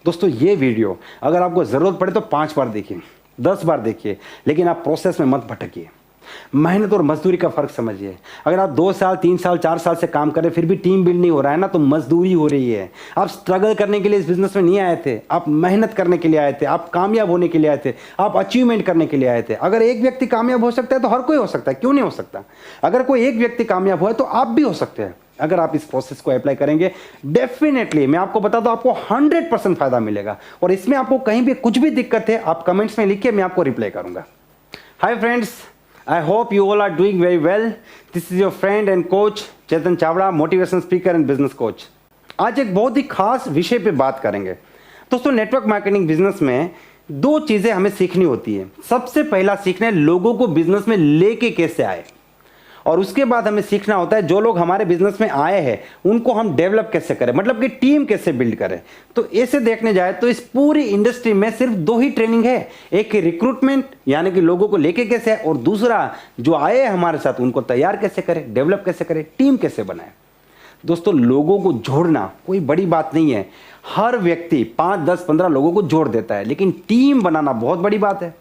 दोस्तों ये वीडियो अगर आपको ज़रूरत पड़े तो 5 बार देखिए, 10 बार देखिए, लेकिन आप प्रोसेस में मत भटकिए। मेहनत और मजदूरी का फ़र्क समझिए। अगर आप 2 साल, 3 साल, 4 साल से काम कर रहे फिर भी टीम बिल्ड नहीं हो रहा है ना, तो मजदूरी हो रही है। आप स्ट्रगल करने के लिए इस बिज़नेस में नहीं आए थे, आप मेहनत करने के लिए आए थे, आप कामयाब होने के लिए आए थे, आप अचीवमेंट करने के लिए आए थे। अगर एक व्यक्ति कामयाब हो सकता है तो हर कोई हो सकता है, क्यों नहीं हो सकता? अगर कोई एक व्यक्ति कामयाब हुआ है तो आप भी हो सकते हैं। अगर आप इस प्रोसेस को अप्लाई करेंगे, डेफिनेटली मैं आपको बता दूं, आपको 100% फायदा मिलेगा। और इसमें आपको कहीं भी कुछ भी दिक्कत है, आप कमेंट्स में लिखिए, मैं आपको रिप्लाई करूंगा। Hi friends, I hope you all are doing very well. This is your friend and coach Chetan Chavda, motivation speaker and business coach. आज एक बहुत ही खास विषय पे बात करेंगे। दोस्तों, नेटवर्क मार्केटिंग बिजनेस में 2 चीज़ें हमें सीखनी होती है। सबसे पहला सीखना है लोगों को बिजनेस में लेके कैसे आए, और उसके बाद हमें सीखना होता है जो लोग हमारे बिजनेस में आए हैं उनको हम डेवलप कैसे करें, मतलब कि टीम कैसे बिल्ड करें। तो ऐसे देखने जाए तो इस पूरी इंडस्ट्री में सिर्फ 2 ही ट्रेनिंग है, एक रिक्रूटमेंट यानी कि लोगों को लेके कैसे आए, और दूसरा जो आए हैं हमारे साथ उनको तैयार कैसे करें, डेवलप कैसे करें, टीम कैसे बनाए। दोस्तों, लोगों को जोड़ना कोई बड़ी बात नहीं है। हर व्यक्ति 5, 10, 15 लोगों को जोड़ देता है, लेकिन टीम बनाना बहुत बड़ी बात है।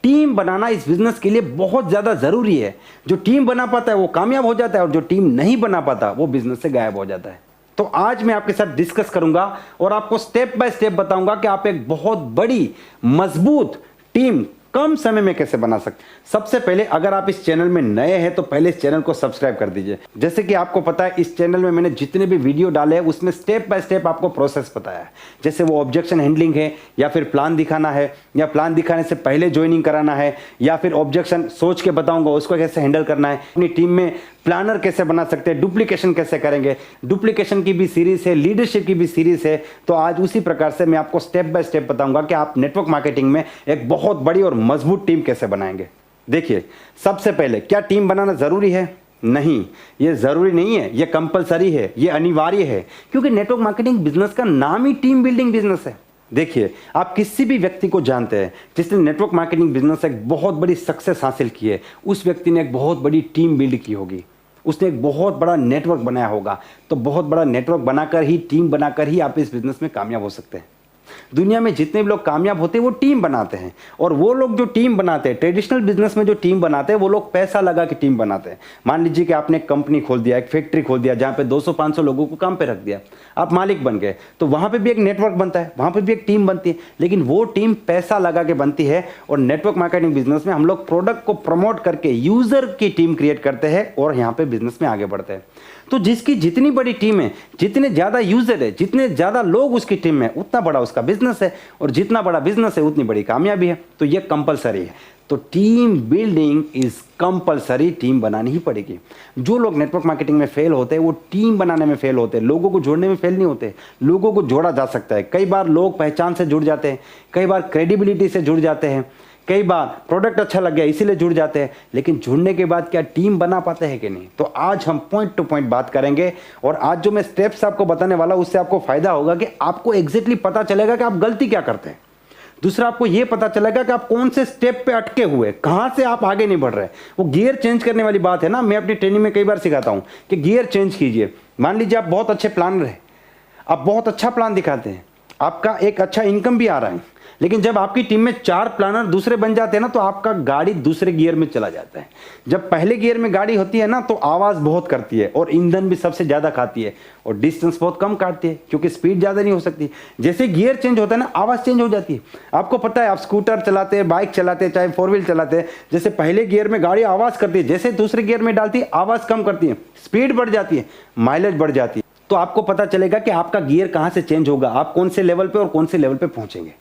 टीम बनाना इस बिजनेस के लिए बहुत ज़्यादा ज़रूरी है। जो टीम बना पाता है वो कामयाब हो जाता है, और जो टीम नहीं बना पाता वो बिजनेस से गायब हो जाता है। तो आज मैं आपके साथ डिस्कस करूंगा और आपको स्टेप बाय स्टेप बताऊंगा कि आप एक बहुत बड़ी मजबूत टीम कम समय में कैसे बना सकते हैं। सबसे पहले, अगर आप इस चैनल में नए हैं तो पहले इस चैनल को सब्सक्राइब कर दीजिए। जैसे कि आपको पता है, इस चैनल में मैंने जितने भी वीडियो डाले हैं उसमें स्टेप बाय स्टेप आपको प्रोसेस बताया है। जैसे वो ऑब्जेक्शन हैंडलिंग है, या फिर प्लान दिखाना है, या प्लान दिखाने से पहले ज्वाइनिंग कराना है, या फिर ऑब्जेक्शन सोच के बताऊंगा उसको कैसे हैंडल करना है। अपनी टीम में प्लानर कैसे बना सकते हैं, डुप्लीकेशन कैसे करेंगे, डुप्लीकेशन की भी सीरीज है, लीडरशिप की भी सीरीज है। तो आज उसी प्रकार से मैं आपको स्टेप बाय स्टेप बताऊंगा कि आप नेटवर्क मार्केटिंग में एक बहुत बड़ी और मजबूत टीम कैसे बनाएंगे। देखिए, सबसे पहले, क्या टीम बनाना जरूरी है? नहीं, ये जरूरी नहीं है, ये कंपलसरी है, ये अनिवार्य है, क्योंकि नेटवर्क मार्केटिंग बिजनेस का नाम ही टीम बिल्डिंग बिजनेस है। देखिए, आप किसी भी व्यक्ति को जानते हैं जिसने नेटवर्क मार्केटिंग बिजनेस एक बहुत बड़ी सक्सेस हासिल की है, उस व्यक्ति ने एक बहुत बड़ी टीम बिल्ड की होगी, उसने एक बहुत बड़ा नेटवर्क बनाया होगा। तो बहुत बड़ा नेटवर्क बनाकर ही, टीम बनाकर ही आप इस बिजनेस में कामयाब हो सकते हैं। दुनिया में जितने भी लोग कामयाब होते हैं वो टीम बनाते हैं, और वो लोग जो टीम बनाते हैं, ट्रेडिशनल बिजनेस में जो टीम बनाते हैं, वो लोग पैसा लगा के टीम बनाते हैं। मान लीजिए कि आपने एक कंपनी खोल दिया, एक फैक्ट्री खोल दिया, जहाँ पे 200-500 लोगों को काम पे रख दिया, आप मालिक बन गए, तो वहाँ पे भी एक नेटवर्क बनता है, वहाँ पे भी एक टीम बनती है, लेकिन वो टीम पैसा लगा के बनती है। और नेटवर्क मार्केटिंग बिजनेस में हम लोग प्रोडक्ट को प्रमोट करके यूजर की टीम क्रिएट करते हैं और यहाँ पे बिजनेस में आगे बढ़ते हैं। तो जिसकी जितनी बड़ी टीम है, जितने ज़्यादा यूजर है, जितने ज़्यादा लोग उसकी टीम में, उतना बड़ा उसका बिजनेस है, और जितना बड़ा बिजनेस है उतनी बड़ी कामयाबी है। तो ये कंपलसरी है। तो team building is compulsory, team बनानी ही पड़ेगी। जो लोग नेटवर्क मार्केटिंग में फेल होते हैं वो टीम बनाने में फेल होते हैं, लोगों को जोड़ने में फेल नहीं होते। लोगों को जोड़ा जा सकता है। कई बार लोग पहचान से जुड़ जाते हैं, कई बार क्रेडिबिलिटी से जुड़ जाते हैं, कई बार प्रोडक्ट अच्छा लग गया इसीलिए जुड़ जाते हैं, लेकिन जुड़ने के बाद क्या टीम बना पाते हैं कि नहीं? तो आज हम पॉइंट टू पॉइंट बात करेंगे, और आज जो मैं स्टेप्स आपको बताने वाला हूं उससे आपको फायदा होगा कि आपको एग्जैक्टली पता चलेगा कि आप गलती क्या करते हैं। दूसरा, आपको यह पता चलेगा कि आप कौन से स्टेप पे अटके हुए, कहां से आप आगे नहीं बढ़ रहे। वो गियर चेंज करने वाली बात है ना, मैं अपनी ट्रेनिंग में कई बार सिखाता हूं कि गियर चेंज कीजिए। मान लीजिए आप बहुत अच्छे प्लानर हैं, आप बहुत अच्छा प्लान दिखाते हैं, आपका एक अच्छा इनकम भी आ रहा है, लेकिन जब आपकी टीम में 4 प्लानर दूसरे बन जाते हैं ना, तो आपका गाड़ी दूसरे गियर में चला जाता है। जब पहले गियर में गाड़ी होती है ना, तो आवाज़ बहुत करती है, और ईंधन भी सबसे ज़्यादा खाती है, और डिस्टेंस बहुत कम काटती है, क्योंकि स्पीड ज़्यादा नहीं हो सकती। जैसे गियर चेंज होता है ना, आवाज़ चेंज हो जाती है। आपको पता है, आप स्कूटर चलाते हैं, बाइक चलाते हैं, चाहे 4 व्हील चलाते हैं, जैसे पहले गियर में गाड़ी आवाज़ करती है, जैसे दूसरे गियर में डालती है आवाज़ कम करती है, स्पीड बढ़ जाती है, माइलेज बढ़ जाती है। तो आपको पता चलेगा कि आपका गियर कहाँ से चेंज होगा, आप कौन से लेवल पर और कौन से लेवल पर पहुँचेंगे।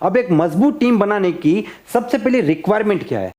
अब एक मजबूत टीम बनाने की सबसे पहली रिक्वायरमेंट क्या है?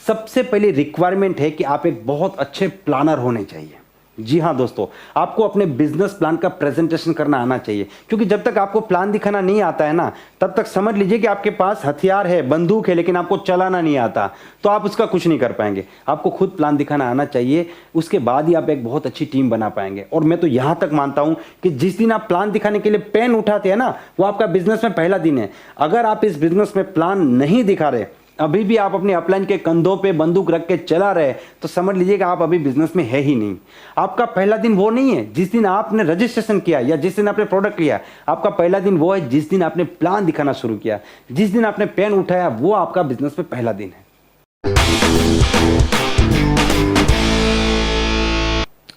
सबसे पहली रिक्वायरमेंट है कि आप एक बहुत अच्छे प्लानर होने चाहिए। जी हाँ दोस्तों, आपको अपने बिजनेस प्लान का प्रेजेंटेशन करना आना चाहिए, क्योंकि जब तक आपको प्लान दिखाना नहीं आता है ना, तब तक समझ लीजिए कि आपके पास हथियार है, बंदूक है, लेकिन आपको चलाना नहीं आता, तो आप उसका कुछ नहीं कर पाएंगे। आपको खुद प्लान दिखाना आना चाहिए, उसके बाद ही आप एक बहुत अच्छी टीम बना पाएंगे। और मैं तो यहां तक मानता हूं कि जिस दिन आप प्लान दिखाने के लिए पेन उठाते हैं ना, वो आपका बिजनेस में पहला दिन है। अगर आप इस बिजनेस में प्लान नहीं दिखा रहे अभी भी आप अपने अपलाइन के कंधों पे बंदूक रख के चला रहे तो समझ लीजिएगा आप अभी बिजनेस में है ही नहीं। आपका पहला दिन वो नहीं है जिस दिन आपने रजिस्ट्रेशन किया या जिस दिन आपने प्रोडक्ट लिया। आपका पहला दिन वो है जिस दिन आपने प्लान दिखाना शुरू किया, जिस दिन आपने पेन उठाया, वो आपका बिजनेस में पहला दिन है।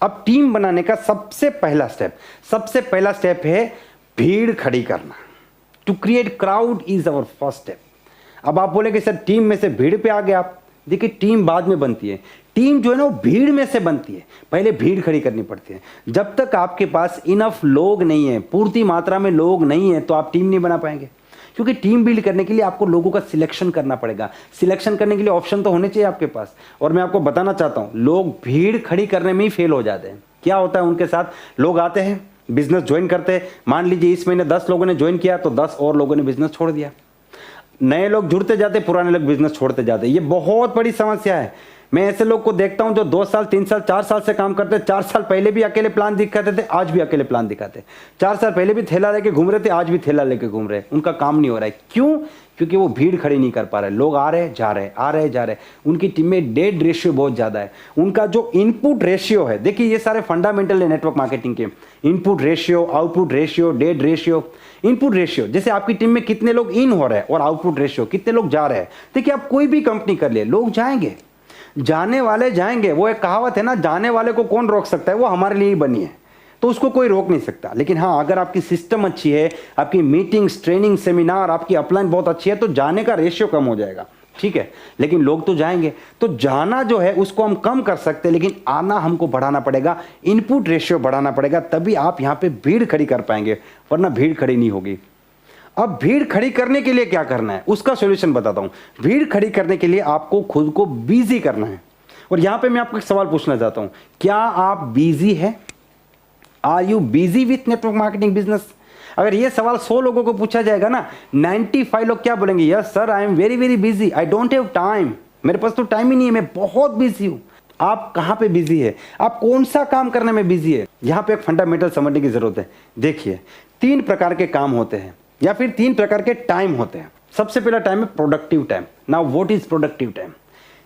अब टीम बनाने का सबसे पहला स्टेप है भीड़ खड़ी करना। To create crowd is our first step. अब आप बोले कि सर टीम में से भीड़ पे आ गए आप। देखिए टीम बाद में बनती है, टीम जो है ना वो भीड़ में से बनती है। पहले भीड़ खड़ी करनी पड़ती है। जब तक आपके पास इनफ लोग नहीं है, पूर्ति मात्रा में लोग नहीं है, तो आप टीम नहीं बना पाएंगे। क्योंकि टीम बिल्ड करने के लिए आपको लोगों का सिलेक्शन करना पड़ेगा। सिलेक्शन करने के लिए ऑप्शन तो होने चाहिए आपके पास। और मैं आपको बताना चाहता हूं, लोग भीड़ खड़ी करने में ही फेल हो जाते हैं। क्या होता है उनके साथ, लोग आते हैं, बिजनेस ज्वाइन करते हैं। मान लीजिए इस महीने 10 लोगों ने ज्वाइन किया तो 10 और लोगों ने बिजनेस छोड़ दिया। नए लोग जुड़ते जाते, पुराने लोग बिजनेस छोड़ते जाते। ये बहुत बड़ी समस्या है। मैं ऐसे लोग को देखता हूं जो 2 साल 3 साल 4 साल से काम करते हैं। 4 साल पहले भी अकेले प्लान दिखाते थे, आज भी अकेले प्लान दिखाते। 4 साल पहले भी थैला लेके घूम रहे थे, आज भी थैला लेके घूम रहे। उनका काम नहीं हो रहा है। क्यों? क्योंकि वो भीड़ खड़ी नहीं कर पा रहे। लोग आ रहे जा रहे, आ रहे जा रहे। उनकी टीम में डेड रेशियो बहुत ज्यादा है। उनका जो इनपुट रेशियो है, देखिए ये सारे फंडामेंटल है नेटवर्क मार्केटिंग के। Input ratio, output ratio, dead ratio. Input ratio जैसे आपकी टीम में कितने लोग इन हो रहे हैं, और आउटपुट रेशियो कितने लोग जा रहे हैं। देखिए आप कोई भी कंपनी कर ले, लोग जाएंगे, जाने वाले जाएंगे। वो एक कहावत है ना, जाने वाले को कौन रोक सकता है, वो हमारे लिए ही बनी है, तो उसको कोई रोक नहीं सकता। लेकिन हाँ, अगर आपकी सिस्टम अच्छी है, आपकी मीटिंग्स, ट्रेनिंग, सेमिनार, आपकी अपलाइन बहुत अच्छी है, तो जाने का रेशियो कम हो जाएगा। ठीक है, लेकिन लोग तो जाएंगे। तो जाना जो है उसको हम कम कर सकते हैं, लेकिन आना हमको बढ़ाना पड़ेगा। इनपुट रेशियो बढ़ाना पड़ेगा, तभी आप यहाँ पे भीड़ खड़ी कर पाएंगे, वरना भीड़ खड़ी नहीं होगी। अब भीड़ खड़ी करने के लिए क्या करना है, उसका सॉल्यूशन बताता हूं। भीड़ खड़ी करने के लिए आपको खुद को बिजी करना है। और यहां पे मैं आपको एक सवाल पूछना चाहता हूं, क्या आप बिजी है? Are you busy with network marketing business? अगर ये सवाल 100 लोगों को पूछा जाएगा ना, 95 लोग क्या बोलेंगे? Yes sir, I am very very busy, I don't have time. मेरे पास तो टाइम ही नहीं है, मैं बहुत बिजी हूं। आप कहां पे बिजी है? आप कौन सा काम करने में बिजी है? यहां पे एक फंडामेंटल समझने की जरूरत है। देखिए 3 प्रकार के काम होते हैं, या फिर 3 प्रकार के टाइम होते हैं। सबसे पहला टाइम है productive time. Now what is productive time?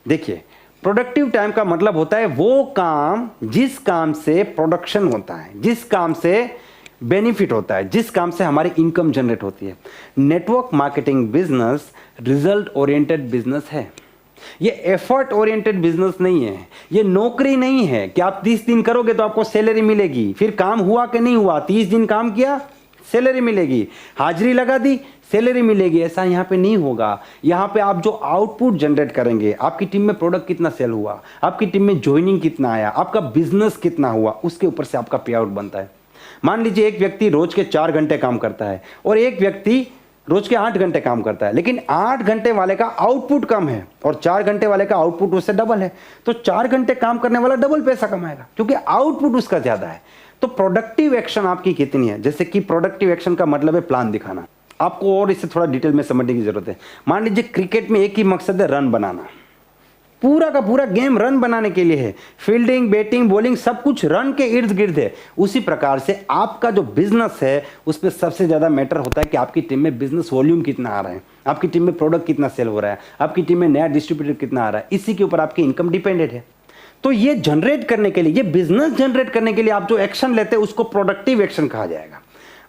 देखिए प्रोडक्टिव टाइम का मतलब होता है वो काम जिस काम से प्रोडक्शन होता है, जिस काम से बेनिफिट होता है, जिस काम से हमारी इनकम जनरेट होती है। Network marketing business result oriented business है। ये एफर्ट ओरिएंटेड बिजनेस नहीं है। ये नौकरी नहीं है कि आप 30 दिन करोगे तो आपको सैलरी मिलेगी, फिर काम हुआ कि नहीं हुआ, 30 दिन काम किया सैलरी मिलेगी, हाजिरी लगा दी सैलरी मिलेगी। ऐसा यहाँ पे नहीं होगा। यहाँ पे आप जो आउटपुट जनरेट करेंगे, आपकी टीम में प्रोडक्ट कितना सेल हुआ, आपकी टीम में ज्वाइनिंग कितना आया, आपका बिजनेस कितना हुआ, उसके ऊपर से आपका पे आउट बनता है। मान लीजिए एक व्यक्ति रोज के 4 घंटे काम करता है और एक व्यक्ति रोज के 8 घंटे काम करता है, लेकिन 8 घंटे वाले का आउटपुट कम है और 4 घंटे वाले का आउटपुट उससे डबल है, तो 4 घंटे काम करने वाला डबल पैसा कमाएगा क्योंकि आउटपुट उसका ज्यादा है। तो प्रोडक्टिव एक्शन आपकी कितनी है? जैसे कि प्रोडक्टिव एक्शन का मतलब है प्लान दिखाना। आपको और इसे थोड़ा डिटेल में समझने की जरूरत है। मान लीजिए क्रिकेट में एक ही मकसद है, रन बनाना। पूरा का पूरा गेम रन बनाने के लिए है। फील्डिंग, बैटिंग, बॉलिंग सब कुछ रन के इर्द गिर्द है। उसी प्रकार से आपका जो बिजनेस है उसमें सबसे ज्यादा मैटर होता है कि आपकी टीम में बिजनेस वॉल्यूम कितना आ रहा है, आपकी टीम में प्रोडक्ट कितना सेल हो रहा है, आपकी टीम में नया डिस्ट्रीब्यूटर कितना आ रहा है। इसी के ऊपर आपकी इनकम डिपेंडेंट है। तो ये जनरेट करने के लिए, ये बिजनेस जनरेट करने के लिए आप जो एक्शन लेते हैं उसको प्रोडक्टिव एक्शन कहा जाएगा।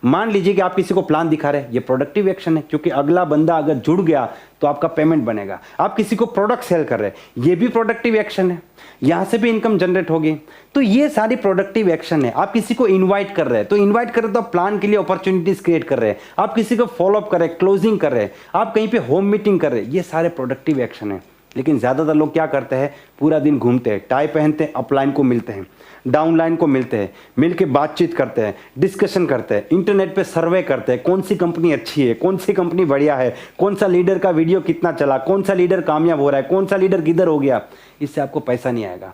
मान लीजिए कि आप किसी को प्लान दिखा रहे हैं, ये प्रोडक्टिव एक्शन है क्योंकि अगला बंदा अगर जुड़ गया तो आपका पेमेंट बनेगा। आप किसी को प्रोडक्ट सेल कर रहे हैं, ये भी प्रोडक्टिव एक्शन है, यहां से भी इनकम जनरेट होगी। तो ये सारी प्रोडक्टिव एक्शन है। आप किसी को इनवाइट कर रहे हैं, तो इनवाइट कर रहे तो आप प्लान के लिए अपॉर्चुनिटीज क्रिएट कर रहे हैं। आप किसी को फॉलोअप कर रहे हैं, क्लोजिंग कर रहे हैं, आप कहीं पे होम मीटिंग कर रहे हैं, ये सारे प्रोडक्टिव एक्शन है। लेकिन ज्यादातर लोग क्या करते हैं, पूरा दिन घूमते हैं, टाई पहनते हैं, अपलाइन को मिलते हैं, डाउनलाइन को मिलते हैं, मिलके बातचीत करते हैं, डिस्कशन करते हैं, इंटरनेट पे सर्वे करते हैं, कौन सी कंपनी अच्छी है, कौन सी कंपनी बढ़िया है, कौन सा लीडर का वीडियो कितना चला, कौन सा लीडर कामयाब हो रहा है, कौन सा लीडर किधर हो गया। इससे आपको पैसा नहीं आएगा।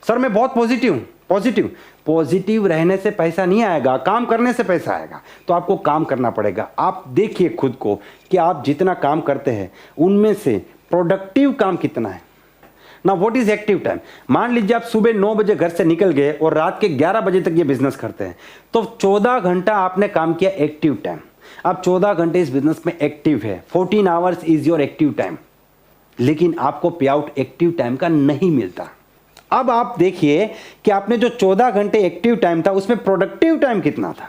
सर मैं बहुत पॉजिटिव हूं, पॉजिटिव रहने से पैसा नहीं आएगा, काम करने से पैसा आएगा। तो आपको काम करना पड़ेगा। आप देखिए खुद को कि आप जितना काम करते हैं उनमें से प्रोडक्टिव काम कितना है ना। What is active time? मान लीजिए आप सुबह 9 बजे घर से निकल गए और रात के 11 बजे तक ये बिजनेस करते हैं, तो 14 घंटा आपने काम किया एक्टिव टाइम। आप 14 घंटे इस बिजनेस में एक्टिव है। 14 hours is your active time. लेकिन आपको पे आउट एक्टिव टाइम का नहीं मिलता। अब आप देखिए कि आपने जो 14 घंटे एक्टिव टाइम था उसमें प्रोडक्टिव टाइम कितना था।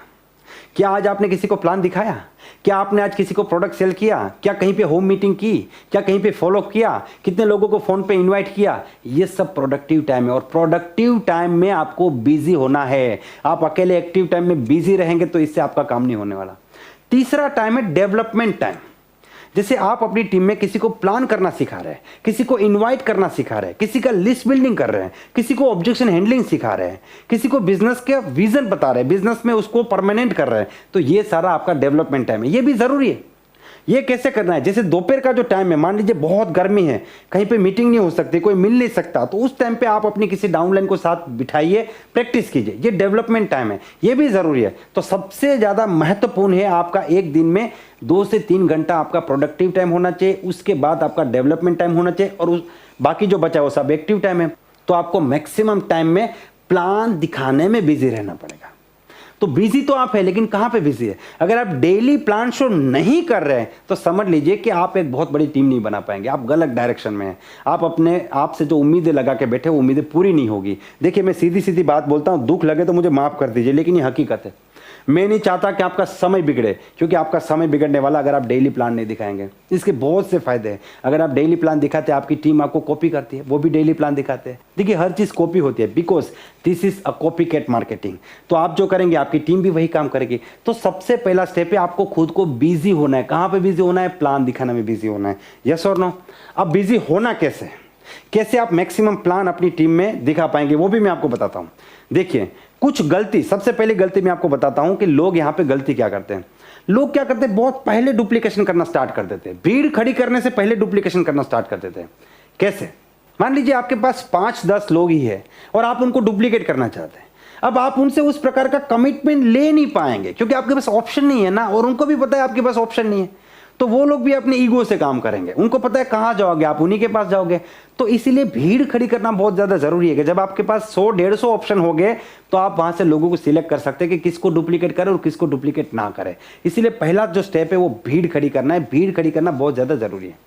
क्या आज आपने किसी को प्लान दिखाया? क्या आपने आज किसी को प्रोडक्ट सेल किया? क्या कहीं पे होम मीटिंग की? क्या कहीं पे फॉलो किया? कितने लोगों को फोन पे इनवाइट किया? ये सब प्रोडक्टिव टाइम है और प्रोडक्टिव टाइम में आपको बिजी होना है। आप अकेले एक्टिव टाइम में बिजी रहेंगे तो इससे आपका काम नहीं होने वाला। तीसरा टाइम है डेवलपमेंट टाइम। जैसे आप अपनी टीम में किसी को प्लान करना सिखा रहे हैं, किसी को इनवाइट करना सिखा रहे हैं, किसी का लिस्ट बिल्डिंग कर रहे हैं, किसी को ऑब्जेक्शन हैंडलिंग सिखा रहे हैं, किसी को बिजनेस का विजन बता रहे हैं, बिजनेस में उसको परमानेंट कर रहे हैं, तो ये सारा आपका डेवलपमेंट टाइम है। ये भी जरूरी है। ये कैसे करना है? जैसे दोपहर का जो टाइम है, मान लीजिए बहुत गर्मी है, कहीं पे मीटिंग नहीं हो सकती, कोई मिल नहीं सकता, तो उस टाइम पे आप अपनी किसी डाउनलाइन को साथ बिठाइए, प्रैक्टिस कीजिए। ये डेवलपमेंट टाइम है, ये भी जरूरी है। तो सबसे ज्यादा महत्वपूर्ण है आपका एक दिन में 2 से 3 घंटा आपका प्रोडक्टिव टाइम होना चाहिए, उसके बाद आपका डेवलपमेंट टाइम होना चाहिए और बाकी जो बचा वो सब एक्टिव टाइम है। तो आपको मैक्सिमम टाइम में प्लान दिखाने में बिजी रहना पड़ेगा। तो बिजी तो आप है, लेकिन कहां पे बिजी है? अगर आप डेली प्लान शो नहीं कर रहे हैं तो समझ लीजिए कि आप एक बहुत बड़ी टीम नहीं बना पाएंगे। आप गलत डायरेक्शन में हैं। आप अपने आप से जो उम्मीदें लगा के बैठे वो उम्मीदें पूरी नहीं होगी। देखिए, मैं सीधी सीधी बात बोलता हूं, दुख लगे तो मुझे माफ कर दीजिए, लेकिन ये हकीकत है। मैं नहीं चाहता कि आपका समय बिगड़े, क्योंकि आपका समय बिगड़ने वाला अगर आप डेली प्लान नहीं दिखाएंगे। इसके बहुत से फायदे हैं। अगर आप डेली प्लान दिखाते हैं, आपकी टीम आपको कॉपी करती है, वो भी डेली प्लान दिखाते हैं। देखिए, हर चीज कॉपी होती है, because this is a copycat marketing. तो आप जो करेंगे आपकी टीम भी वही काम करेगी। तो सबसे पहला स्टेप है आपको खुद को बिजी होना है। कहां पे बिजी होना है? प्लान दिखाने में बिजी होना है। यस और नो? अब बिजी होना कैसे? कैसे आप मैक्सिमम प्लान अपनी टीम में दिखा पाएंगे, वो भी मैं आपको बताता हूं। देखिए, कुछ गलती, सबसे पहले गलती मैं आपको बताता हूं कि लोग यहां पे गलती क्या करते हैं। लोग क्या करते हैं, बहुत पहले डुप्लीकेशन करना स्टार्ट कर देते हैं। भीड़ खड़ी करने से पहले डुप्लीकेशन करना स्टार्ट कर देते हैं। कैसे? मान लीजिए आपके पास 5-10 लोग ही है और आप उनको डुप्लीकेट करना चाहते हैं। अब आप उनसे उस प्रकार का कमिटमेंट ले नहीं पाएंगे, क्योंकि आपके पास ऑप्शन नहीं है ना, और उनको भी पता है आपके पास ऑप्शन नहीं है। तो वो लोग भी अपने ईगो से काम करेंगे। उनको पता है कहां जाओगे, आप उन्हीं के पास जाओगे। तो इसीलिए भीड़ खड़ी करना बहुत ज्यादा जरूरी है कि जब आपके पास 100-150 ऑप्शन हो गए तो आप वहां से लोगों को सिलेक्ट कर सकते हैं कि किसको डुप्लीकेट करें और किसको डुप्लीकेट ना करें। इसीलिए पहला जो स्टेप है वो भीड़ खड़ी करना है। भीड़ खड़ी करना बहुत ज्यादा जरूरी है।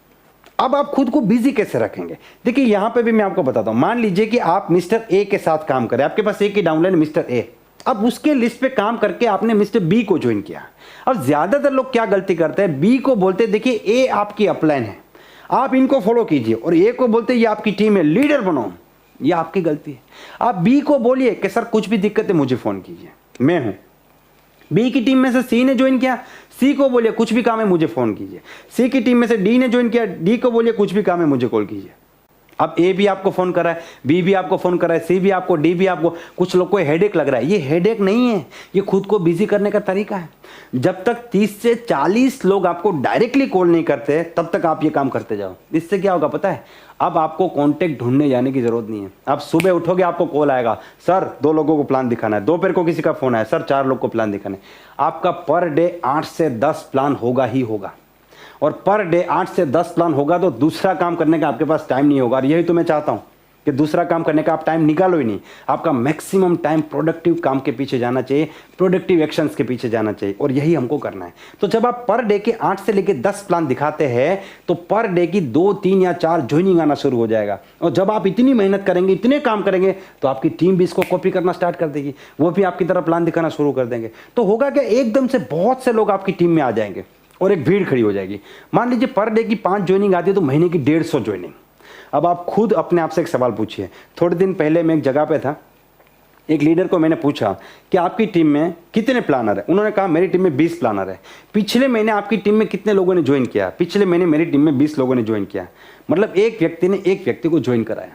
अब आप खुद को बिजी कैसे रखेंगे? देखिए, यहां पे भी मैं आपको बताता हूं। मान लीजिए कि आप मिस्टर ए के साथ काम करें, आपके पास एक ही डाउनलाइन मिस्टर ए। अब उसके लिस्ट पे काम करके आपने मिस्टर बी को ज्वाइन किया। अब ज्यादातर लोग क्या गलती करते हैं, बी को बोलते हैं देखिए ए आपकी अपलाइन है, आप इनको फॉलो कीजिए, और ए को बोलते हैं ये आपकी टीम है, लीडर बनो। ये आपकी गलती है। आप बी को बोलिए कि सर कुछ भी दिक्कत है मुझे फोन कीजिए, मैं हूं। बी की टीम में से सी ने ज्वाइन किया, सी को बोलिए कुछ भी काम है मुझे फोन कीजिए। सी की टीम में से डी ने ज्वाइन किया, डी को बोलिए कुछ भी काम है मुझे कॉल कीजिए। अब ए भी आपको फोन कर रहा है, बी भी आपको फोन कर रहा है, सी भी आपको, डी भी आपको। कुछ लोग को हेडेक लग रहा है। ये हेडेक नहीं है, ये खुद को बिजी करने का तरीका है। जब तक 30 से 40 लोग आपको डायरेक्टली कॉल नहीं करते तब तक आप ये काम करते जाओ। इससे क्या होगा पता है? अब आपको कॉन्टेक्ट ढूंढने जाने की जरूरत नहीं है। आप सुबह उठोगे, आपको कॉल आएगा, सर 2 लोगों को प्लान दिखाना है। दोपहर को किसी का फोन आया, सर 4 लोग को प्लान दिखाना है। आपका पर डे 8 से 10 प्लान होगा ही होगा। और पर डे 8 से 10 प्लान होगा तो दूसरा काम करने का आपके पास टाइम नहीं होगा। और यही तो मैं चाहता हूं कि दूसरा काम करने का आप टाइम निकालो ही नहीं। आपका मैक्सिमम टाइम प्रोडक्टिव काम के पीछे जाना चाहिए, प्रोडक्टिव एक्शंस के पीछे जाना चाहिए, और यही हमको करना है। तो जब आप पर डे के 8 से लेकर 10 प्लान दिखाते हैं तो पर डे की 2, 3 या 4 ज्वाइनिंग आना शुरू हो जाएगा। और जब आप इतनी मेहनत करेंगे, इतने काम करेंगे, तो आपकी टीम भी इसको कॉपी करना स्टार्ट कर देगी। वो भी आपकी तरह प्लान दिखाना शुरू कर देंगे। तो होगा क्या, एकदम से बहुत से लोग आपकी टीम में आ जाएंगे और एक भीड़ खड़ी हो जाएगी। मान लीजिए पर डे की 5 ज्वाइनिंग आती है तो महीने की 150 ज्वाइनिंग। अब आप खुद अपने आप से एक सवाल पूछिए। थोड़े दिन पहले मैं एक जगह पे था, एक लीडर को मैंने पूछा कि आपकी टीम में कितने प्लानर है। उन्होंने कहा मेरी टीम में 20 प्लानर है। पिछले महीने आपकी टीम में कितने लोगों ने ज्वाइन किया? पिछले महीने मेरी टीम में 20 लोगों ने ज्वाइन किया। मतलब एक व्यक्ति ने एक व्यक्ति को ज्वाइन कराया।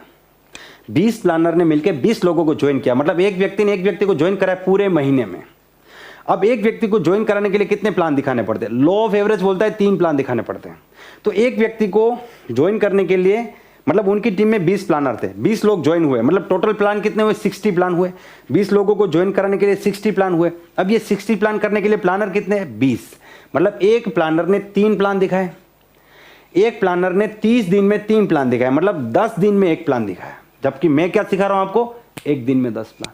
20 प्लानर ने मिलकर 20 लोगों को ज्वाइन किया, मतलब एक व्यक्ति ने एक व्यक्ति को ज्वाइन कराया पूरे महीने में। अब एक व्यक्ति को ज्वाइन कराने के लिए कितने प्लान दिखाने पड़ते हैं? लॉ ऑफ एवरेज बोलता है 3 प्लान दिखाने पड़ते हैं। तो एक व्यक्ति को ज्वाइन करने के लिए, मतलब उनकी टीम में 20 प्लानर थे, 20 लोग ज्वाइन हुए, मतलब टोटल प्लान कितने हुए? 60 प्लान हुए। 20 लोगों को ज्वाइन कराने के लिए 60 प्लान हुए। अब ये 60 प्लान करने के लिए प्लानर कितने हैं? 20। मतलब एक प्लानर ने 3 प्लान दिखाए, एक प्लानर ने 30 दिन में 3 प्लान दिखाए, मतलब 10 दिन में 1 प्लान दिखाया। जबकि मैं क्या सिखा रहा हूं आपको? एक दिन में 10 प्लान।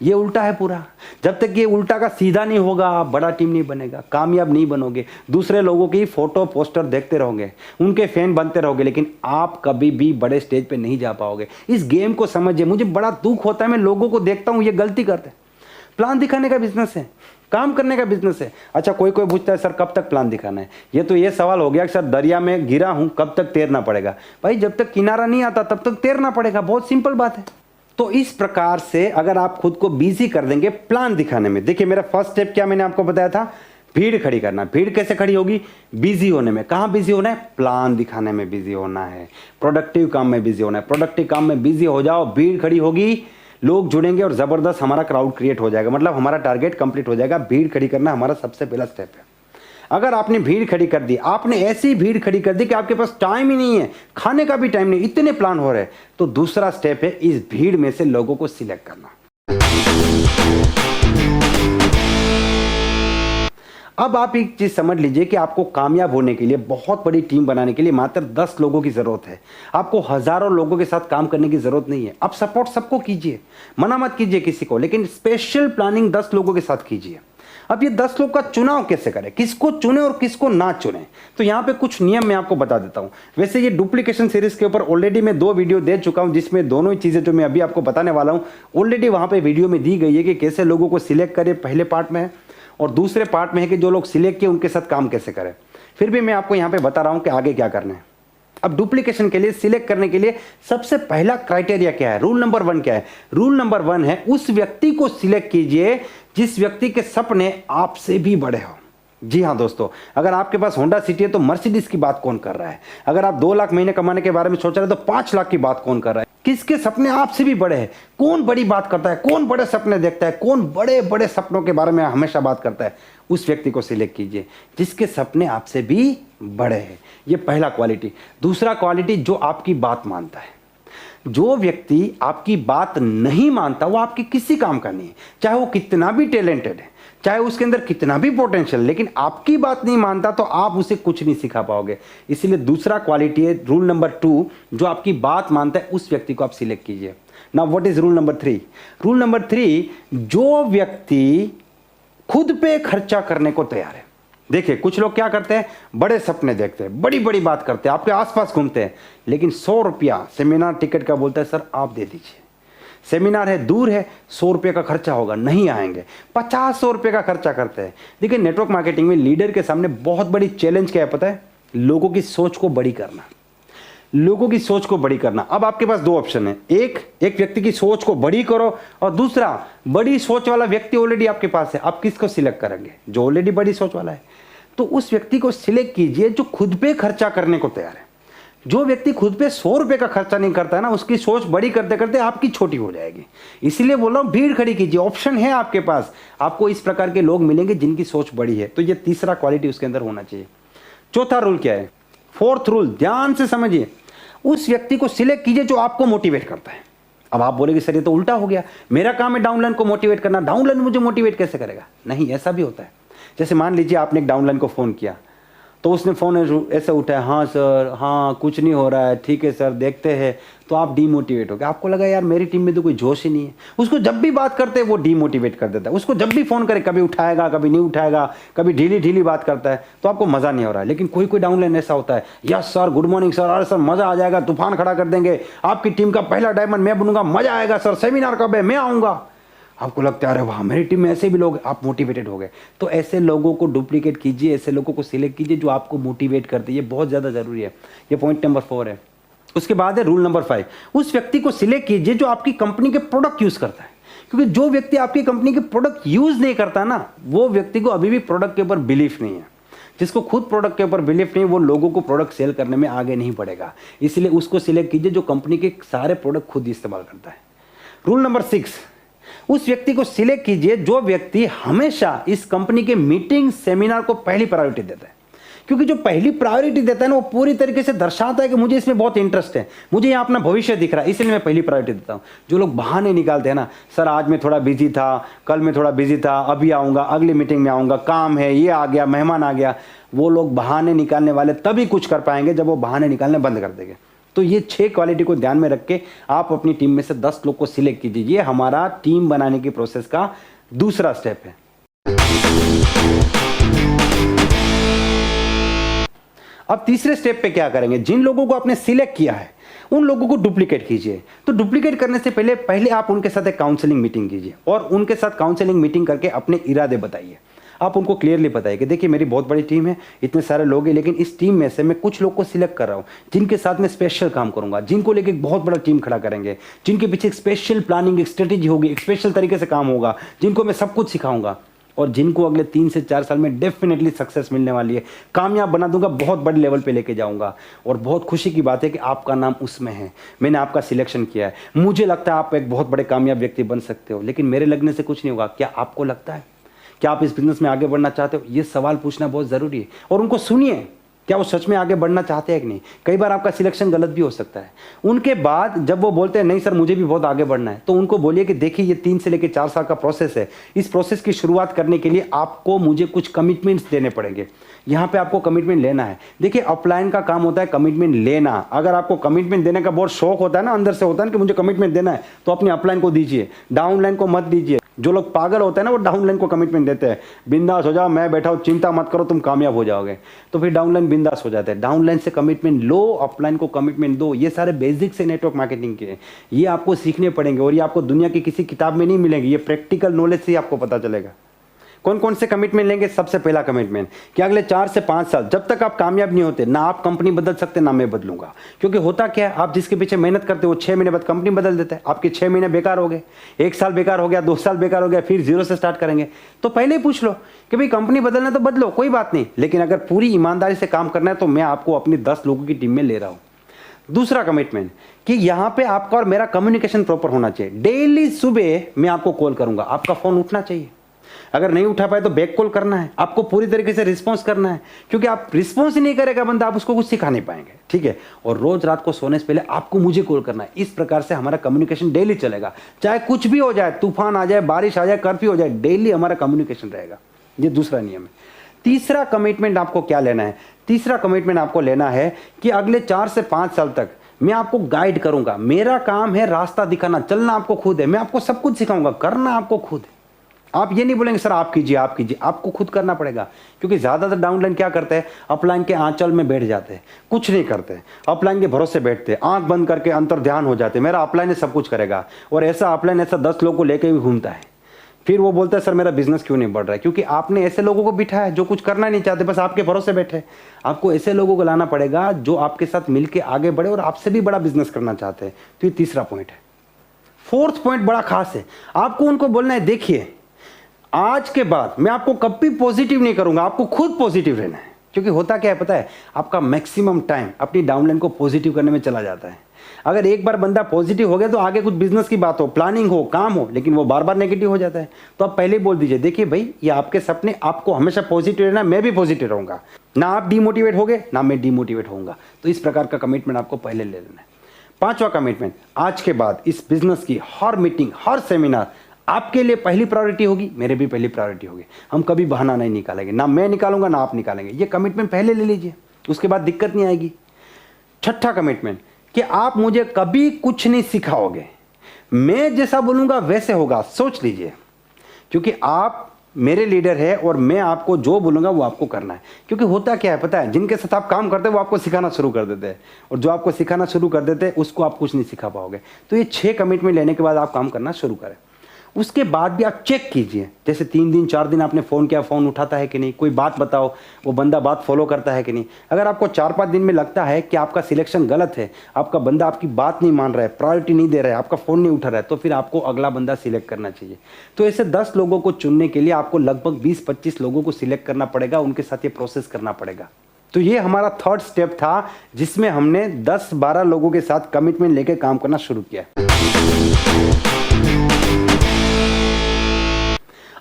ये उल्टा है पूरा। जब तक ये उल्टा का सीधा नहीं होगा आप बड़ा टीम नहीं बनेगा, कामयाब नहीं बनोगे, दूसरे लोगों की फोटो पोस्टर देखते रहोगे, उनके फैन बनते रहोगे, लेकिन आप कभी भी बड़े स्टेज पे नहीं जा पाओगे। इस गेम को समझिए। मुझे बड़ा दुख होता है, मैं लोगों को देखता हूँ ये गलती करते हैं। प्लान दिखाने का बिजनेस है, काम करने का बिजनेस है। अच्छा कोई पूछता है सर कब तक प्लान दिखाना है। ये सवाल हो गया कि सर दरिया में गिरा हूं कब तक तैरना पड़ेगा। भाई जब तक किनारा नहीं आता तब तक तैरना पड़ेगा, बहुत सिंपल बात है। तो इस प्रकार से अगर आप खुद को बिजी कर देंगे प्लान दिखाने में, देखिए मेरा फर्स्ट स्टेप क्या मैंने आपको बताया था, भीड़ खड़ी करना। भीड़ कैसे खड़ी होगी? बिजी होने में। कहां बिजी होना है? प्लान दिखाने में बिजी होना है, प्रोडक्टिव काम में बिजी होना है। प्रोडक्टिव काम में बिजी हो जाओ, भीड़ खड़ी होगी, लोग जुड़ेंगे और जबरदस्त हमारा क्राउड क्रिएट हो जाएगा, मतलब हमारा टारगेट कंप्लीट हो जाएगा। भीड़ खड़ी करना हमारा सबसे पहला स्टेप है। अगर आपने भीड़ खड़ी कर दी, आपने ऐसी भीड़ खड़ी कर दी कि आपके पास टाइम ही नहीं है, खाने का भी टाइम नहीं, इतने प्लान हो रहे हैं, तो दूसरा स्टेप है इस भीड़ में से लोगों को सिलेक्ट करना। अब आप एक चीज समझ लीजिए कि आपको कामयाब होने के लिए, बहुत बड़ी टीम बनाने के लिए मात्र 10 लोगों की जरूरत है। आपको हजारों लोगों के साथ काम करने की जरूरत नहीं है। आप सपोर्ट सबको कीजिए, मना मत कीजिए किसी को, लेकिन स्पेशल प्लानिंग 10 लोगों के साथ कीजिए। अब ये 10 लोग का चुनाव कैसे करें, किसको चुने और किसको ना चुने, तो यहाँ पे कुछ नियम मैं आपको बता देता हूँ। वैसे ये डुप्लीकेशन सीरीज के ऊपर ऑलरेडी मैं 2 वीडियो दे चुका हूँ, जिसमें दोनों ही चीजें जो मैं अभी आपको बताने वाला हूँ ऑलरेडी वहां पे वीडियो में दी गई है कि कैसे लोगों को सिलेक्ट करें, पहले पार्ट में है, और दूसरे पार्ट में है कि जो लोग सिलेक्ट किए उनके साथ काम कैसे करें। फिर भी मैं आपको यहाँ पे बता रहा हूँ कि आगे क्या करना है। अब डुप्लीकेशन के लिए, सिलेक्ट करने के लिए सबसे पहला क्राइटेरिया क्या है, रूल नंबर 1 क्या है? रूल नंबर 1 है उस व्यक्ति को सिलेक्ट कीजिए जिस व्यक्ति के सपने आपसे भी बड़े हो। जी हाँ दोस्तों, अगर आपके पास होंडा सिटी है तो मर्सिडीज की बात कौन कर रहा है? अगर आप 2 लाख महीने कमाने के बारे में सोच रहे हैं तो 5 लाख की बात कौन कर रहा है? किसके सपने आपसे भी बड़े हैं? कौन बड़ी बात करता है, कौन बड़े सपने देखता है, कौन बड़े बड़े सपनों के बारे में हमेशा बात करता है? उस व्यक्ति को सिलेक्ट कीजिए जिसके सपने आपसे भी बड़े हैं। ये पहला क्वालिटी। दूसरा क्वालिटी, जो आपकी बात मानता है। जो व्यक्ति आपकी बात नहीं मानता वो आपके किसी काम का नहीं है, चाहे वो कितना भी टैलेंटेड है, चाहे उसके अंदर कितना भी पोटेंशियल, लेकिन आपकी बात नहीं मानता तो आप उसे कुछ नहीं सिखा पाओगे। इसलिए दूसरा क्वालिटी है रूल नंबर 2, जो आपकी बात मानता है उस व्यक्ति को आप सिलेक्ट कीजिए। Now what is rule number 3? Rule number 3, जो व्यक्ति खुद पे खर्चा करने को तैयार है। देखिए कुछ लोग क्या करते हैं, बड़े सपने देखते हैं, बड़ी बड़ी बात करते हैं, आपके आसपास घूमते हैं, लेकिन 100 रुपया सेमिनार टिकट का बोलता है सर आप दे दीजिए, सेमिनार है दूर है, 100 रुपये का खर्चा होगा, नहीं आएंगे, 50-100 रुपये का खर्चा करते हैं। देखिए नेटवर्क मार्केटिंग में लीडर के सामने बहुत बड़ी चैलेंज क्या है पता है? लोगों की सोच को बड़ी करना, लोगों की सोच को बड़ी करना। अब आपके पास 2 ऑप्शन है, एक व्यक्ति की सोच को बड़ी करो, और दूसरा बड़ी सोच वाला व्यक्ति ऑलरेडी आपके पास है, आप किसको सिलेक्ट करेंगे? जो ऑलरेडी बड़ी सोच वाला है। तो उस व्यक्ति को सिलेक्ट कीजिए जो खुद पे खर्चा करने को तैयार है। जो व्यक्ति खुद पे 100 रुपये का खर्चा नहीं करता है ना, उसकी सोच बड़ी करते करते आपकी छोटी हो जाएगी। इसीलिए बोल रहा हूं भीड़ खड़ी कीजिए, ऑप्शन है आपके पास, आपको इस प्रकार के लोग मिलेंगे जिनकी सोच बड़ी है। तो ये तीसरा क्वालिटी उसके अंदर होना चाहिए। चौथा रूल क्या है? 4th रूल, ध्यान से समझिए। उस व्यक्ति को सिलेक्ट कीजिए जो आपको मोटिवेट करता है। अब आप बोलेंगे सर ये तो उल्टा हो गया, मेरा काम है डाउनलाइन को मोटिवेट करना, डाउनलाइन मुझे मोटिवेट कैसे करेगा? नहीं, ऐसा भी होता है। जैसे मान लीजिए आपने एक डाउनलाइन को फ़ोन किया, तो उसने फ़ोन ऐसे उठाया, हाँ सर, हाँ कुछ नहीं हो रहा है, ठीक है सर देखते हैं, तो आप डीमोटिवेट हो गए। आपको लगा यार मेरी टीम में तो कोई जोश ही नहीं है। उसको जब भी बात करते हैं वो डीमोटिवेट कर देता है, उसको जब भी फ़ोन करे कभी उठाएगा कभी नहीं उठाएगा, कभी ढीली ढीली बात करता है, तो आपको मज़ा नहीं हो रहा है। लेकिन कोई डाउनलाइन ऐसा होता है, yes sir, good morning sir, अरे सर मज़ा आ जाएगा, तूफान खड़ा कर देंगे, आपकी टीम का पहला डायमंड मैं बनूंगा, मज़ा आएगा सर, सेमिनार कब है, मैं आऊँगा। आपको लगता है अरे वाह मेरी टीम में ऐसे भी लोग, आप मोटिवेटेड हो गए। तो ऐसे लोगों को डुप्लीकेट कीजिए, ऐसे लोगों को सिलेक्ट कीजिए जो आपको मोटिवेट करते हैं। ये बहुत ज़्यादा ज़रूरी है। ये पॉइंट नंबर 4 है। उसके बाद है रूल नंबर 5, उस व्यक्ति को सिलेक्ट कीजिए जो आपकी कंपनी के प्रोडक्ट यूज़ करता है। क्योंकि जो व्यक्ति आपकी कंपनी के प्रोडक्ट यूज़ नहीं करता ना, वो व्यक्ति को अभी भी प्रोडक्ट के ऊपर बिलीफ नहीं है। जिसको खुद प्रोडक्ट के ऊपर बिलीफ नहीं, वो लोगों को प्रोडक्ट सेल करने में आगे नहीं बढ़ेगा। इसलिए उसको सिलेक्ट कीजिए जो कंपनी के सारे प्रोडक्ट खुद इस्तेमाल करता है। रूल नंबर 6, उस व्यक्ति को सिलेक्ट कीजिए जो व्यक्ति हमेशा इस कंपनी के मीटिंग सेमिनार को पहली प्रायोरिटी देता है। क्योंकि जो पहली प्रायोरिटी देता है ना, वो पूरी तरीके से दर्शाता है कि मुझे इसमें बहुत इंटरेस्ट है, मुझे यहाँ अपना भविष्य दिख रहा है, इसलिए मैं पहली प्रायोरिटी देता हूँ। जो लोग बहाने निकालते हैं ना, सर आज मैं थोड़ा बिजी था, कल मैं थोड़ा बिजी था, अभी आऊँगा, अगली मीटिंग में आऊँगा, काम है, ये आ गया, मेहमान आ गया, वो लोग बहाने निकालने वाले तभी कुछ कर पाएंगे जब वो बहाने निकालने बंद कर देंगे। तो ये 6 क्वालिटी को ध्यान में रख के आप अपनी टीम में से 10 लोग को सिलेक्ट कीजिए। ये हमारा टीम बनाने की प्रोसेस का दूसरा स्टेप है। अब तीसरे स्टेप पे क्या करेंगे, जिन लोगों को आपने सिलेक्ट किया है उन लोगों को डुप्लीकेट कीजिए। तो डुप्लीकेट करने से पहले आप उनके साथ एक काउंसलिंग मीटिंग कीजिए और उनके साथ काउंसलिंग मीटिंग करके अपने इरादे बताइए। आप उनको क्लियरली बताइए कि देखिए मेरी बहुत बड़ी टीम है, इतने सारे लोग हैं, लेकिन इस टीम में से मैं कुछ लोग को सिलेक्ट कर रहा हूँ जिनके साथ मैं स्पेशल काम करूंगा, जिनको लेके एक बहुत बड़ा टीम खड़ा करेंगे, जिनके पीछे एक स्पेशल प्लानिंग, एक स्ट्रेटेजी होगी, एक स्पेशल तरीके से काम होगा, जिनको मैं सब कुछ सिखाऊंगा और जिनको अगले 3 से 4 साल में डेफिनेटली सक्सेस मिलने वाली है, कामयाब बना दूंगा, बहुत बड़े लेवल पे लेके जाऊंगा। और बहुत खुशी की बात है कि आपका नाम उसमें है, मैंने आपका सिलेक्शन किया है। मुझे लगता है आप एक बहुत बड़े कामयाब व्यक्ति बन सकते हो, लेकिन मेरे लगने से कुछ नहीं होगा। क्या आपको लगता है? क्या आप इस बिजनेस में आगे बढ़ना चाहते हो? ये सवाल पूछना बहुत ज़रूरी है। और उनको सुनिए, क्या वो सच में आगे बढ़ना चाहते हैं कि नहीं। कई बार आपका सिलेक्शन गलत भी हो सकता है। उनके बाद जब वो बोलते हैं नहीं सर मुझे भी बहुत आगे बढ़ना है, तो उनको बोलिए कि देखिए ये 3 से लेकर 4 साल का प्रोसेस है। इस प्रोसेस की शुरुआत करने के लिए आपको मुझे कुछ कमिटमेंट्स देने पड़ेंगे। यहाँ पे आपको कमिटमेंट लेना है। देखिए अपलाइन का काम होता है कमिटमेंट लेना। अगर आपको कमिटमेंट देने का बहुत शौक होता है ना, अंदर से होता है ना कि मुझे कमिटमेंट देना है, तो अपनी अपलाइन को दीजिए, डाउनलाइन को मत दीजिए। जो लोग पागल होते हैं ना वो डाउनलाइन को कमिटमेंट देते हैं, बिंदास हो जाओ, मैं बैठा हूं, चिंता मत करो, तुम कामयाब हो जाओगे। तो फिर डाउनलाइन बिंदास हो जाते हैं। डाउनलाइन से कमिटमेंट लो, अपलाइन को कमिटमेंट दो। ये सारे बेसिक्स है नेटवर्क मार्केटिंग के, ये आपको सीखने पड़ेंगे और ये आपको दुनिया की किसी किताब में नहीं मिलेंगे। ये प्रैक्टिकल नॉलेज से ही आपको पता चलेगा। कौन कौन से कमिटमेंट लेंगे? सबसे पहला कमिटमेंट कि अगले 4 से 5 साल जब तक आप कामयाब नहीं होते, ना आप कंपनी बदल सकते ना मैं बदलूंगा। क्योंकि होता क्या है, आप जिसके पीछे मेहनत करते हो 6 महीने बाद कंपनी बदल देते हैं। आपके 6 महीने बेकार हो गए, 1 साल बेकार हो गया, 2 साल बेकार हो गया, फिर 0 से स्टार्ट करेंगे। तो पहले ही पूछ लो कि भाई कंपनी बदलना तो बदलो, कोई बात नहीं, लेकिन अगर पूरी ईमानदारी से काम करना है तो मैं आपको अपनी 10 लोगों की टीम में ले रहा हूं। दूसरा कमिटमेंट कि यहां पे आपका और मेरा कम्युनिकेशन प्रॉपर होना चाहिए। डेली सुबह मैं आपको कॉल करूंगा, आपका फोन उठना चाहिए। अगर नहीं उठा पाए तो बैक कॉल करना है, आपको पूरी तरीके से रिस्पॉन्स करना है। क्योंकि आप रिस्पॉन्स ही नहीं करेगा बंदा, आप उसको कुछ सिखा नहीं पाएंगे, ठीक है। और रोज रात को सोने से पहले आपको मुझे कॉल करना है। इस प्रकार से हमारा कम्युनिकेशन डेली चलेगा, चाहे कुछ भी हो जाए, तूफान आ जाए, बारिश आ जाए, कर्फ्यू हो जाए, डेली हमारा कम्युनिकेशन रहेगा। ये दूसरा नियम है। तीसरा कमिटमेंट आपको क्या लेना है? तीसरा कमिटमेंट आपको लेना है कि अगले 4 से 5 साल तक मैं आपको गाइड करूंगा। मेरा काम है रास्ता दिखाना, चलना आपको खुद है, मैं आपको सब कुछ सिखाऊंगा, करना आपको खुद है। आप ये नहीं बोलेंगे सर आप कीजिए आप कीजिए, आपको खुद करना पड़ेगा। क्योंकि ज्यादातर डाउनलाइन क्या करते हैं, अपलाइन के आंचल में बैठ जाते हैं, कुछ नहीं करते, अपलाइन के भरोसे बैठते हैं, आंख बंद करके अंतर ध्यान हो जाते हैं, मेरा अपलाइन है सब कुछ करेगा। और ऐसा अपलाइन ऐसा 10 लोगों को लेके भी घूमता है। फिर वो बोलता है सर मेरा बिजनेस क्यों नहीं बढ़ रहा है? क्योंकि आपने ऐसे लोगों को बिठाया जो कुछ करना नहीं चाहते, बस आपके भरोसे बैठे। आपको ऐसे लोगों को लाना पड़ेगा जो आपके साथ मिलकर आगे बढ़े और आपसे भी बड़ा बिजनेस करना चाहते हैं। तो ये तीसरा पॉइंट है। फोर्थ पॉइंट बड़ा खास है, आपको उनको बोलना है देखिए आज के बाद मैं आपको कभी पॉजिटिव नहीं करूंगा, आपको खुद पॉजिटिव रहना है। क्योंकि होता क्या है पता है, आपका मैक्सिमम टाइम अपनी डाउनलाइन को पॉजिटिव करने में चला जाता है। अगर एक बार बंदा पॉजिटिव हो गया तो आगे कुछ बिजनेस की बात हो, प्लानिंग हो, काम हो, लेकिन वो बार बार नेगेटिव हो जाता है। तो आप पहले ही बोल दीजिए देखिए भाई ये आपके सपने, आपको हमेशा पॉजिटिव रहना, मैं भी पॉजिटिव रहूंगा, ना आप डिमोटिवेट होगे ना मैं डिमोटिवेट होऊंगा। तो इस प्रकार का कमिटमेंट आपको पहले ले लेना है। 5वां कमिटमेंट, आज के बाद इस बिजनेस की हर मीटिंग, हर सेमिनार आपके लिए पहली प्रायोरिटी होगी, मेरे भी पहली प्रायोरिटी होगी। हम कभी बहाना नहीं निकालेंगे, ना मैं निकालूंगा ना आप निकालेंगे। ये कमिटमेंट पहले ले लीजिए, उसके बाद दिक्कत नहीं आएगी। 6ठा कमिटमेंट कि आप मुझे कभी कुछ नहीं सिखाओगे, मैं जैसा बोलूंगा वैसे होगा। सोच लीजिए, क्योंकि आप मेरे लीडर है और मैं आपको जो बोलूंगा वो आपको करना है। क्योंकि होता क्या है पता है, जिनके साथ आप काम करते हैं वो आपको सिखाना शुरू कर देते हैं, और जो आपको सिखाना शुरू कर देते हैं उसको आप कुछ नहीं सिखा पाओगे। तो ये 6 कमिटमेंट लेने के बाद आप काम करना शुरू करें। उसके बाद भी आप चेक कीजिए, जैसे 3 दिन 4 दिन आपने फ़ोन किया, फ़ोन उठाता है कि नहीं, कोई बात बताओ, वो बंदा बात फॉलो करता है कि नहीं। अगर आपको 4-5 दिन में लगता है कि आपका सिलेक्शन गलत है, आपका बंदा आपकी बात नहीं मान रहा है, प्रायोरिटी नहीं दे रहा है, आपका फ़ोन नहीं उठा रहा है, तो फिर आपको अगला बंदा सिलेक्ट करना चाहिए। तो ऐसे 10 लोगों को चुनने के लिए आपको लगभग 20-25 लोगों को सिलेक्ट करना पड़ेगा, उनके साथ ये प्रोसेस करना पड़ेगा। तो ये हमारा 3rd स्टेप था, जिसमें हमने 10-12 लोगों के साथ कमिटमेंट लेकर काम करना शुरू किया।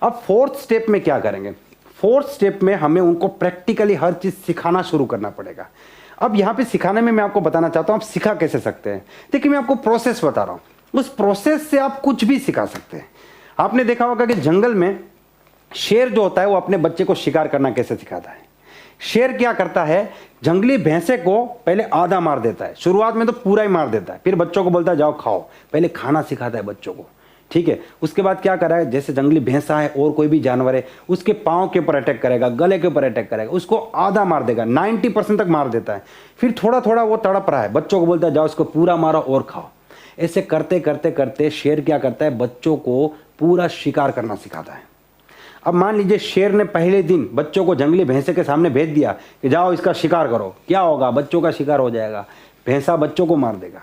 अब 4th स्टेप में क्या करेंगे? 4th स्टेप में हमें उनको प्रैक्टिकली हर चीज सिखाना शुरू करना पड़ेगा। अब यहां पे सिखाने में मैं आपको बताना चाहता हूं आप सिखा कैसे सकते हैं। देखिए मैं आपको प्रोसेस बता रहा हूं, उस प्रोसेस से आप कुछ भी सिखा सकते हैं। आपने देखा होगा कि जंगल में शेर जो होता है वो अपने बच्चे को शिकार करना कैसे सिखाता है। शेर क्या करता है, जंगली भैंसे को पहले आधा मार देता है, शुरुआत में तो पूरा ही मार देता है, फिर बच्चों को बोलता है जाओ खाओ, पहले खाना सिखाता है बच्चों को, ठीक है। उसके बाद क्या करा है, जैसे जंगली भैंसा है और कोई भी जानवर है, उसके पाँव के ऊपर अटैक करेगा, गले के ऊपर अटैक करेगा, उसको आधा मार देगा, 90% तक मार देता है, फिर थोड़ा थोड़ा वो तड़प रहा है, बच्चों को बोलता है जाओ इसको पूरा मारो और खाओ। ऐसे करते करते करते शेर क्या करता है, बच्चों को पूरा शिकार करना सिखाता है। अब मान लीजिए शेर ने पहले दिन बच्चों को जंगली भैंसे के सामने भेज दिया कि जाओ इसका शिकार करो, क्या होगा, बच्चों का शिकार हो जाएगा, भैंसा बच्चों को मार देगा।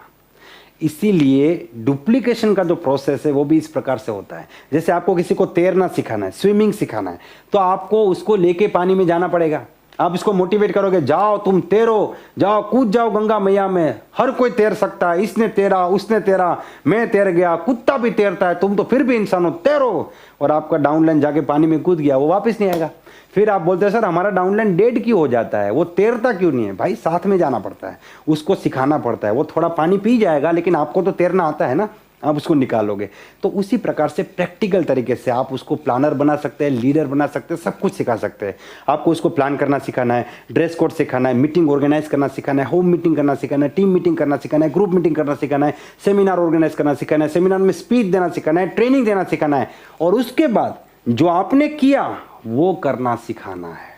इसीलिए डुप्लीकेशन का जो प्रोसेस है वो भी इस प्रकार से होता है। जैसे आपको किसी को तैरना सिखाना है, स्विमिंग सिखाना है, तो आपको उसको लेके पानी में जाना पड़ेगा। आप इसको मोटिवेट करोगे, जाओ तुम तैरो, जाओ कूद जाओ गंगा मैया में, हर कोई तैर सकता है, इसने तैरा उसने तैरा, मैं तैर गया, कुत्ता भी तैरता है, तुम तो फिर भी इंसान हो, तैरो, और आपका डाउनलाइन जाके पानी में कूद गया, वो वापस नहीं आएगा। फिर आप बोलते हैं सर हमारा डाउनलाइन डेड क्यों हो जाता है, वो तैरता क्यों नहीं है? भाई साथ में जाना पड़ता है, उसको सिखाना पड़ता है, वो थोड़ा पानी पी जाएगा लेकिन आपको तो तैरना आता है ना, आप उसको निकालोगे। तो उसी प्रकार से प्रैक्टिकल तरीके से आप उसको प्लानर बना सकते हैं, लीडर बना सकते हैं, सब कुछ सिखा सकते हैं। आपको उसको प्लान करना सिखाना है, ड्रेस कोड सिखाना है, मीटिंग ऑर्गेनाइज करना सिखाना है, होम मीटिंग करना सिखाना है, टीम मीटिंग करना सिखाना है, ग्रुप मीटिंग करना सिखाना है, सेमिनार ऑर्गेनाइज करना सिखाना है, सेमिनार में स्पीच देना सिखाना है, ट्रेनिंग देना सिखाना है, और उसके बाद जो आपने किया वो करना सिखाना है।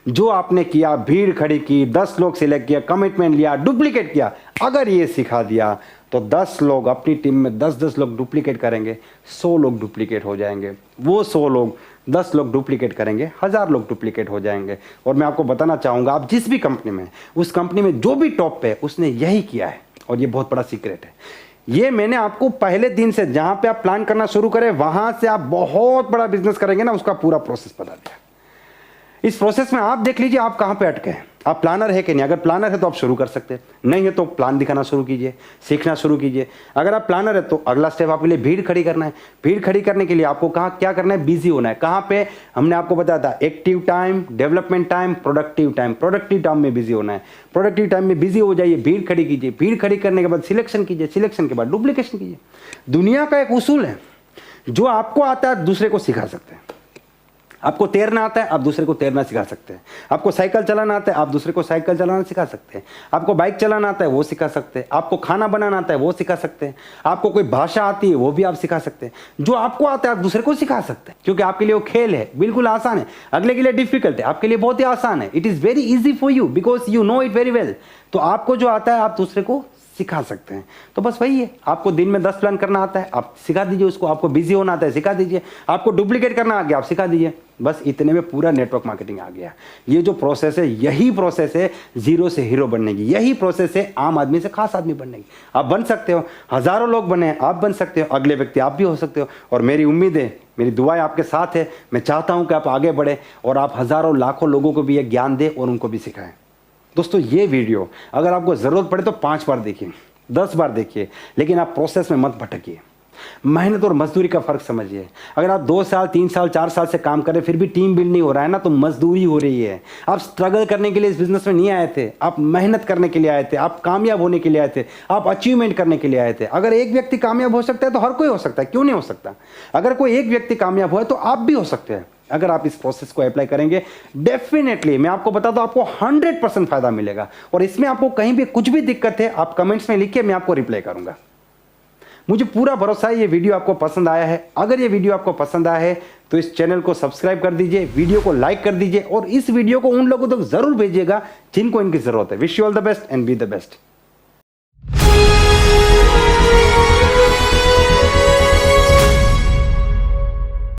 जो आपने किया, भीड़ खड़ी की, 10 लोग सिलेक्ट किया, कमिटमेंट लिया, डुप्लीकेट किया, अगर ये सिखा दिया तो 10 लोग अपनी टीम में 10-10 लोग डुप्लीकेट करेंगे, 100 लोग डुप्लीकेट हो जाएंगे, वो 100 लोग 10 लोग डुप्लीकेट करेंगे, 1000 लोग डुप्लीकेट हो जाएंगे। और मैं आपको बताना चाहूँगा, आप जिस भी कंपनी में, उस कंपनी में जो भी टॉप पे है उसने यही किया है, और ये बहुत बड़ा सीक्रेट है। ये मैंने आपको पहले दिन से, जहाँ पे आप प्लान करना शुरू करें वहाँ से आप बहुत बड़ा बिजनेस करेंगे ना, उसका पूरा प्रोसेस बता दिया। इस प्रोसेस में आप देख लीजिए आप कहाँ पे अटके हैं, आप प्लानर है कि नहीं। अगर प्लानर है तो आप शुरू कर सकते हैं, नहीं है तो प्लान दिखाना शुरू कीजिए, सीखना शुरू कीजिए। अगर आप प्लानर है तो अगला स्टेप आपके लिए भीड़ खड़ी करना है। भीड़ खड़ी करने के लिए आपको कहाँ क्या करना है, बिजी होना है। कहाँ पे हमने आपको बताया था, active time, development time, productive time. Productive time में बिजी होना है, प्रोडक्टिव टाइम में बिजी हो जाइए, भीड़ खड़ी कीजिए, भीड़ खड़ी करने के बाद सिलेक्शन कीजिए, सिलेक्शन के बाद डुप्लीकेशन कीजिए। दुनिया का एक उसूल है, जो आपको आता है दूसरे को सिखा सकते हैं। आपको तैरना आता है, आप दूसरे को तैरना सिखा सकते हैं। आपको साइकिल चलाना आता है, आप दूसरे को साइकिल चलाना सिखा सकते हैं। आपको बाइक चलाना आता है, वो सिखा सकते हैं। आपको खाना बनाना आता है, वो सिखा सकते हैं। आपको कोई भाषा आती है, वो भी आप सिखा सकते हैं। जो आपको आता है आप दूसरे को सिखा सकते हैं, क्योंकि आपके लिए वो खेल है, बिल्कुल आसान है। अगले के लिए डिफिकल्ट है, आपके लिए बहुत ही आसान है। It is very easy for you because you know it very well. तो आपको जो आता है आप दूसरे को सिखा सकते हैं। तो बस वही है, आपको दिन में 10 प्लान करना आता है, आप सिखा दीजिए उसको। आपको बिजी होना आता है, सिखा दीजिए। आपको डुप्लीकेट करना आ गया, आप सिखा दीजिए। बस इतने में पूरा नेटवर्क मार्केटिंग आ गया। ये जो प्रोसेस है, यही प्रोसेस है जीरो से हीरो बनने की, यही प्रोसेस है आम आदमी से खास आदमी बनने की। आप बन सकते हो, हजारों लोग बने, आप बन सकते हो, अगले व्यक्ति आप भी हो सकते हो। और मेरी उम्मीद है, मेरी दुआएं आपके साथ है। मैं चाहता हूं कि आप आगे बढ़े और आप हजारों लाखों लोगों को भी ये ज्ञान दें और उनको भी सिखाएं। दोस्तों, ये वीडियो अगर आपको ज़रूरत पड़े तो 5 बार देखिए, 10 बार देखिए, लेकिन आप प्रोसेस में मत भटकिए। मेहनत और मजदूरी का फर्क समझिए। अगर आप 2 साल 3 साल 4 साल से काम कर रहे फिर भी टीम बिल्ड नहीं हो रहा है ना, तो मजदूरी हो रही है। आप स्ट्रगल करने के लिए इस बिजनेस में नहीं आए थे, आप मेहनत करने के लिए आए थे, आप कामयाब होने के लिए आए थे, आप अचीवमेंट करने के लिए आए थे। अगर एक व्यक्ति कामयाब हो सकता है तो हर कोई हो सकता है, क्यों नहीं हो सकता? अगर कोई एक व्यक्ति कामयाब हुआ है तो आप भी हो सकते हैं। अगर आप इस प्रोसेस को अप्लाई करेंगे, डेफिनेटली मैं आपको बता दूं, आपको 100% फायदा मिलेगा। और इसमें आपको कहीं भी कुछ भी दिक्कत है, आप कमेंट्स में लिखिए, मैं आपको रिप्लाई करूंगा। मुझे पूरा भरोसा है ये वीडियो आपको पसंद आया है। अगर ये वीडियो आपको पसंद आया है तो इस चैनल को सब्सक्राइब कर दीजिए, वीडियो को लाइक कर दीजिए और इस वीडियो को उन लोगों तक जरूर भेजिएगा जिनको इनकी जरूरत है। Wish you all the best and be the best.